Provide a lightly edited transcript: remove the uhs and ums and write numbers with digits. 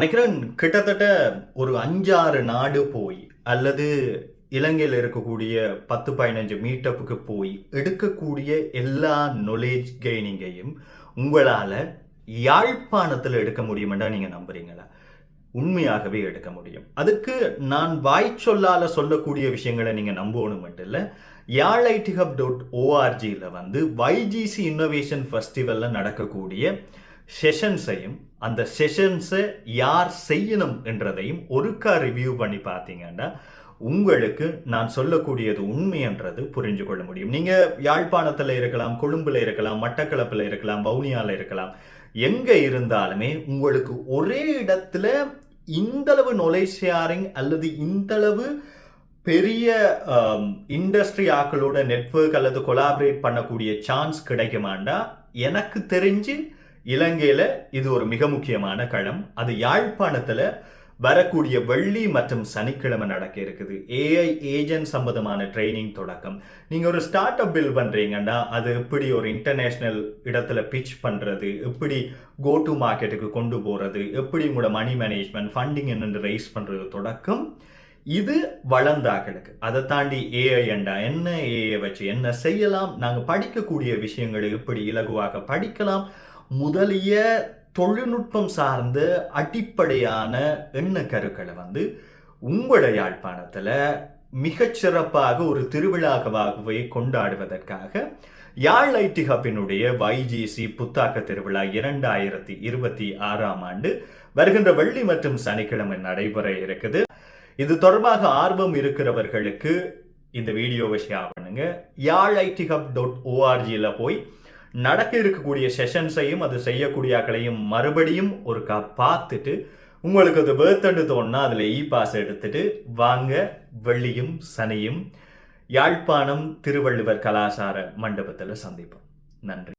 நினைக்கிறேன் கிட்டத்தட்ட ஒரு 5-6 நாடு போய் அல்லது இலங்கையில் இருக்கக்கூடிய 10-15 மீட்டப்புக்கு போய் எடுக்கக்கூடிய எல்லா நாலேஜ் கெய்னிங்கையும் உங்களால் யாழ்ப்பாணத்தில் எடுக்க முடியுமென்றா நீங்கள் நம்புறீங்களா? உண்மையாகவே எடுக்க முடியும். அதுக்கு நான் வாய்ச்சொல்லால் சொல்லக்கூடிய விஷயங்களை நீங்கள் நம்பணும் மட்டும் இல்லை, yaalitihub.orgயில் YGC இன்னோவேஷன் ஃபெஸ்டிவலில் நடக்கக்கூடிய செஷன்ஸையும் அந்த செஷன்ஸை யார் செய்யணும் என்றதையும் ஒருக்கா ரிவ்யூ பண்ணி பார்த்தீங்கன்னா உங்களுக்கு நான் சொல்லக்கூடியது உண்மைன்றது புரிஞ்சு கொள்ள முடியும். நீங்கள் யாழ்ப்பாணத்தில் இருக்கலாம், கொழும்பில் இருக்கலாம், மட்டக்களப்பில் இருக்கலாம், வவுனியாவில் இருக்கலாம், எங்கே இருந்தாலுமே உங்களுக்கு ஒரே இடத்துல இந்தளவு நாலேஜ் ஷேரிங் அல்லது இந்தளவு பெரிய இண்டஸ்ட்ரி ஆக்களோட நெட்வொர்க் அல்லது கொலாபரேட் பண்ணக்கூடிய சான்ஸ் கிடைக்குமாண்டா எனக்கு தெரிஞ்சு இலங்கையில் இது ஒரு மிக முக்கியமான களம். அது யாழ்ப்பாணத்தில் வரக்கூடிய வெள்ளி மற்றும் சனிக்கிழமை நடக்க இருக்குது. ஏஐ ஏஜென்ட் சம்பந்தமான ட்ரைனிங் தொடக்கம். நீங்கள் ஒரு ஸ்டார்ட் அப் பில்ட் பண்ணுறீங்கன்னா அது எப்படி ஒரு இன்டர்நேஷ்னல் இடத்துல பிச் பண்ணுறது, எப்படி கோ டு மார்க்கெட்டுக்கு கொண்டு போகிறது, எப்படி உங்களோட மணி மேனேஜ்மெண்ட் ஃபண்டிங் என்னென்று ரைஸ் பண்ணுறது தொடக்கம் இது வளர்ந்தாக்களுக்கு. அதை தாண்டி ஏஐ என்றா என்ன, ஏஐ வச்சு என்ன செய்யலாம், நாங்கள் படிக்கக்கூடிய விஷயங்களை எப்படி இலகுவாக படிக்கலாம் முதலிய தொழில்நுட்பம் சார்ந்த அடிப்படையான எண்ண கருக்களை உங்களோட யாழ்ப்பாணத்தில் மிகச்சிறப்பாக ஒரு திருவிழாவாகவே கொண்டாடுவதற்காக யாழ் ஐடி ஹப்பினுடைய YGC புத்தாக்க திருவிழா 2026 வருகின்ற வெள்ளி மற்றும் சனிக்கிழமை நடைபெற இருக்குது. இது தொடர்பாக ஆர்வம் இருக்கிறவர்களுக்கு இந்த வீடியோவை ஷேர் பண்ணுங்க. yaalitihub.orgயில் போய் நடக்க இருக்கக்கூடிய செஷன்ஸையும் அது செய்யக்கூடிய ஆக்களையும் மறுபடியும் ஒரு பார்த்துட்டு உங்களுக்கு அது வேர்த்தண்டு தோணுன்னா அதில் பாஸ் எடுத்துட்டு வாங்க. வெள்ளியும் சனியும் யாழ்ப்பாணம் திருவள்ளுவர் கலாசார மண்டபத்தில் சந்திப்போம். நன்றி.